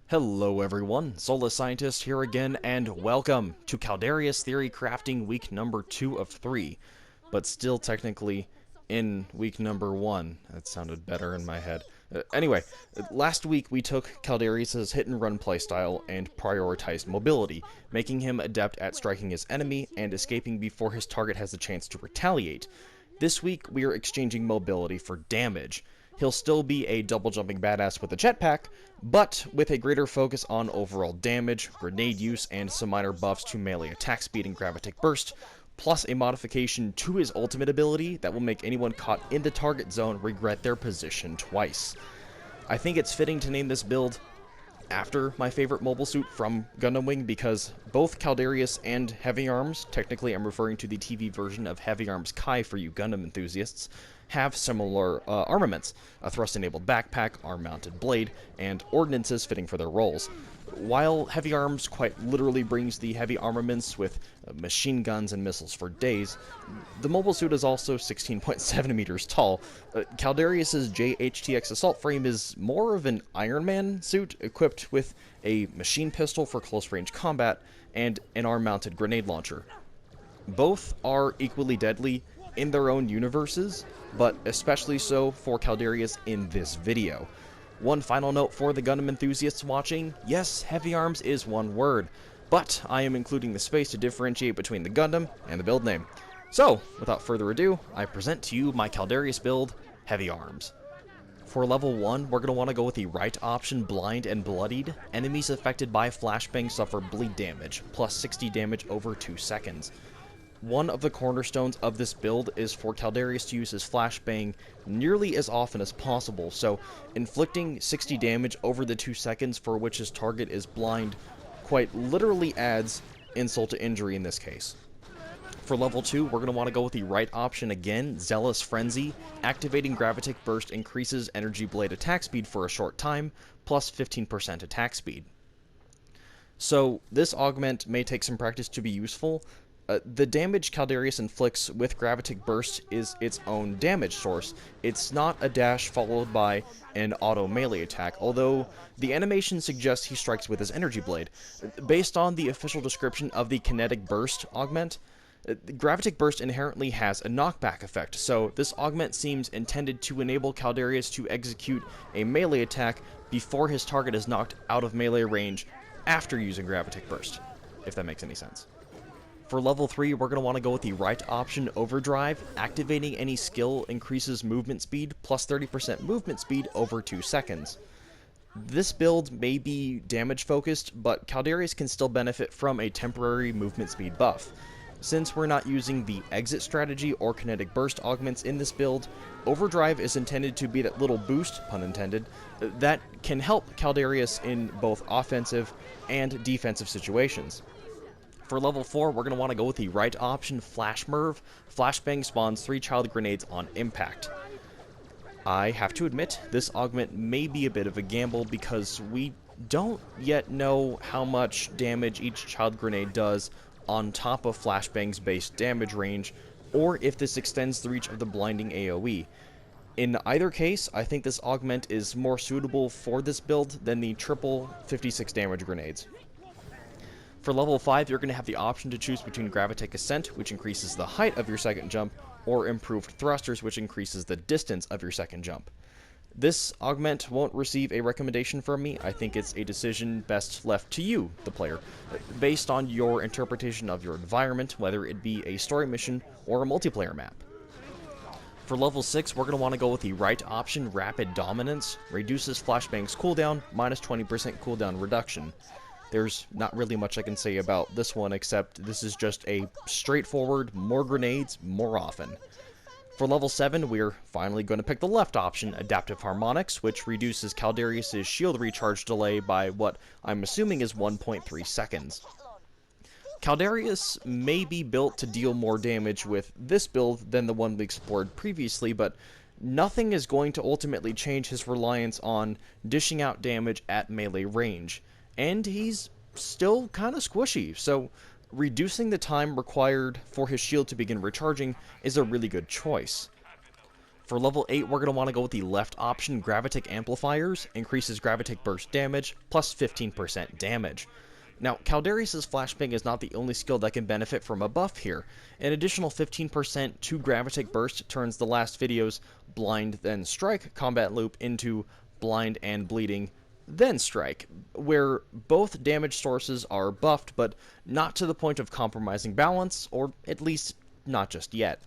Hello everyone, Solar Scientist here again, and welcome to Caldarius Theorycrafting week number 2 of 3, but still technically in week number 1. That sounded better in my head. Anyway, last week we took Caldarius' hit-and-run playstyle and prioritized mobility, making him adept at striking his enemy and escaping before his target has a chance to retaliate. This week we are exchanging mobility for damage. He'll still be a double-jumping badass with a jetpack, but with a greater focus on overall damage, grenade use, and some minor buffs to melee attack speed and gravitic burst, plus a modification to his ultimate ability that will make anyone caught in the target zone regret their position twice. I think it's fitting to name this build after my favorite mobile suit from Gundam Wing because both Caldarius and Heavy Arms, technically I'm referring to the TV version of Heavy Arms Kai for you Gundam enthusiasts, have similar armaments, a thrust-enabled backpack, arm-mounted blade, and ordnances fitting for their roles. While Heavy Arms quite literally brings the heavy armaments with machine guns and missiles for days, the mobile suit is also 16.7 meters tall. Caldarius' JHTX assault frame is more of an Iron Man suit equipped with a machine pistol for close-range combat and an arm-mounted grenade launcher. Both are equally deadly in their own universes, but especially so for Caldarius in this video. One final note for the Gundam enthusiasts watching: yes, Heavy Arms is one word, but I am including the space to differentiate between the Gundam and the build name. So, without further ado, I present to you my Caldarius build, Heavy Arms. For level 1, we're going to want to go with the right option, Blind and Bloodied. Enemies affected by flashbang suffer bleed damage, plus 60 damage over 2 seconds. One of the cornerstones of this build is for Caldarius to use his flashbang nearly as often as possible, so inflicting 60 damage over the 2 seconds for which his target is blind quite literally adds insult to injury in this case. For level 2, we're going to want to go with the right option again, Zealous Frenzy. Activating Gravitic Burst increases Energy Blade attack speed for a short time, plus 15% attack speed. So this augment may take some practice to be useful. The damage Caldarius inflicts with Gravitic Burst is its own damage source. It's not a dash followed by an auto melee attack, although the animation suggests he strikes with his Energy Blade. Based on the official description of the Kinetic Burst augment, Gravitic Burst inherently has a knockback effect, so this augment seems intended to enable Caldarius to execute a melee attack before his target is knocked out of melee range after using Gravitic Burst, if that makes any sense. For level 3, we're going to want to go with the right option, Overdrive. Activating any skill increases movement speed, plus 30% movement speed over 2 seconds. This build may be damage focused, but Caldarius can still benefit from a temporary movement speed buff. Since we're not using the exit strategy or kinetic burst augments in this build, Overdrive is intended to be that little boost, pun intended, that can help Caldarius in both offensive and defensive situations. For level 4, we're going to want to go with the right option, Flash Merv. Flashbang spawns 3 child grenades on impact. I have to admit, this augment may be a bit of a gamble because we don't yet know how much damage each child grenade does on top of Flashbang's base damage range, or if this extends the reach of the blinding AoE. In either case, I think this augment is more suitable for this build than the triple 56 damage grenades. For level 5, you're going to have the option to choose between Gravitic Ascent, which increases the height of your second jump, or Improved Thrusters, which increases the distance of your second jump. This augment won't receive a recommendation from me. I think it's a decision best left to you, the player, based on your interpretation of your environment, whether it be a story mission or a multiplayer map. For level 6, we're going to want to go with the right option, Rapid Dominance. Reduces Flashbang's cooldown, minus 20% cooldown reduction. There's not really much I can say about this one, except this is just a straightforward, more grenades, more often. For level 7, we're finally going to pick the left option, Adaptive Harmonics, which reduces Caldarius' shield recharge delay by what I'm assuming is 1.3 seconds. Caldarius may be built to deal more damage with this build than the one we explored previously, but nothing is going to ultimately change his reliance on dishing out damage at melee range. And he's still kind of squishy, so reducing the time required for his shield to begin recharging is a really good choice. For level 8, we're going to want to go with the left option, Gravitic Amplifiers, increases Gravitic Burst damage, plus 15% damage. Now, Caldarius' Flashbang is not the only skill that can benefit from a buff here. An additional 15% to Gravitic Burst turns the last video's Blind Then Strike combat loop into Blind and Bleeding Then Strike, where both damage sources are buffed, but not to the point of compromising balance, or at least not just yet.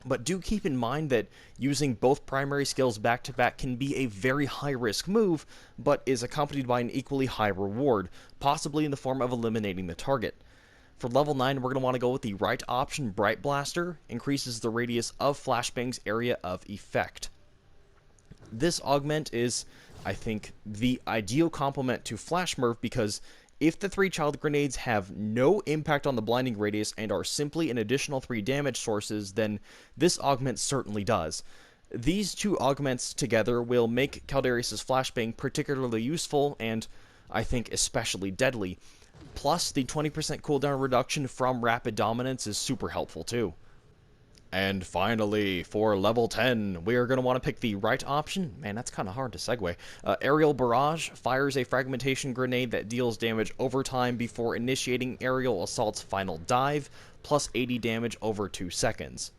But do keep in mind that using both primary skills back-to-back can be a very high-risk move, but is accompanied by an equally high reward, possibly in the form of eliminating the target. For level 9, we're going to want to go with the right option, Bright Blaster, increases the radius of Flashbang's area of effect. This augment is, I think, the ideal complement to Flash Smurf because if the 3 child grenades have no impact on the blinding radius and are simply an additional 3 damage sources, then this augment certainly does. These two augments together will make Caldarius' Flashbang particularly useful and, I think, especially deadly. Plus, the 20% cooldown reduction from Rapid Dominance is super helpful too. And finally, for level 10, we are going to want to pick the right option. Man, that's kind of hard to segue. Aerial Barrage fires a fragmentation grenade that deals damage over time before initiating Aerial Assault's final dive, plus 80 damage over 2 seconds.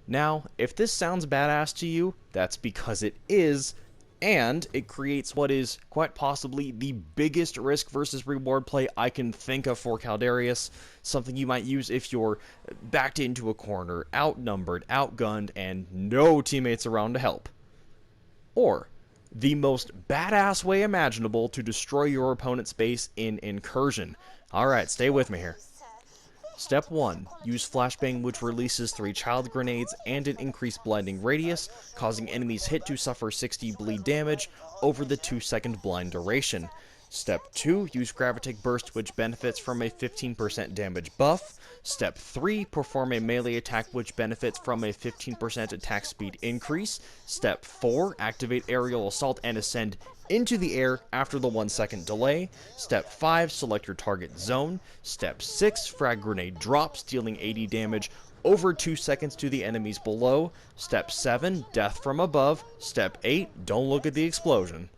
Now, if this sounds badass to you, that's because it is, and it creates what is quite possibly the biggest risk versus reward play I can think of for Caldarius, something you might use if you're backed into a corner, outnumbered, outgunned, and no teammates around to help. Or, the most badass way imaginable to destroy your opponent's base in Incursion. Alright, stay with me here. Step 1. Use Flashbang, which releases 3 child grenades and an increased blinding radius, causing enemies hit to suffer 60 bleed damage over the 2-second blind duration. Step 2. Use Gravitic Burst, which benefits from a 15% damage buff. Step 3. Perform a melee attack, which benefits from a 15% attack speed increase. Step 4. Activate Aerial Assault and ascend into the air after the 1-second delay. Step 5, select your target zone. Step 6, frag grenade drops, dealing 80 damage over 2 seconds to the enemies below. Step 7, death from above. Step 8, don't look at the explosion.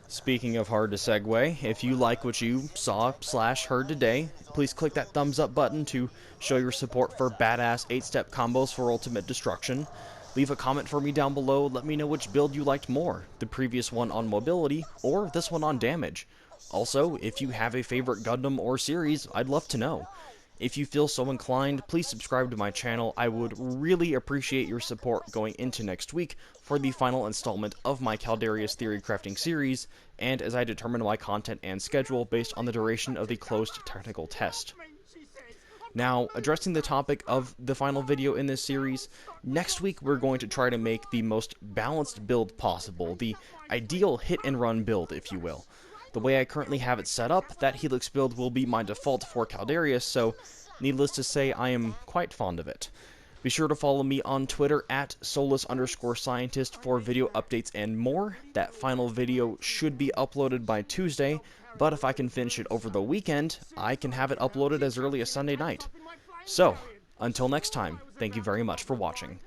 Speaking of hard to segue, if you like what you saw/heard today, please click that thumbs up button to show your support for badass 8-step combos for ultimate destruction. Leave a comment for me down below, let me know which build you liked more, the previous one on mobility, or this one on damage. Also, if you have a favorite Gundam or series, I'd love to know. If you feel so inclined, please subscribe to my channel. I would really appreciate your support going into next week for the final installment of my Caldarius Theorycrafting series, and as I determine my content and schedule based on the duration of the closed technical test. Now, addressing the topic of the final video in this series, next week we're going to try to make the most balanced build possible, the ideal hit-and-run build, if you will. The way I currently have it set up, that Helix build will be my default for Caldarius, so needless to say, I am quite fond of it. Be sure to follow me on Twitter at Solus_Scientist for video updates and more. That final video should be uploaded by Tuesday, but if I can finish it over the weekend, I can have it uploaded as early as Sunday night. So, until next time, thank you very much for watching.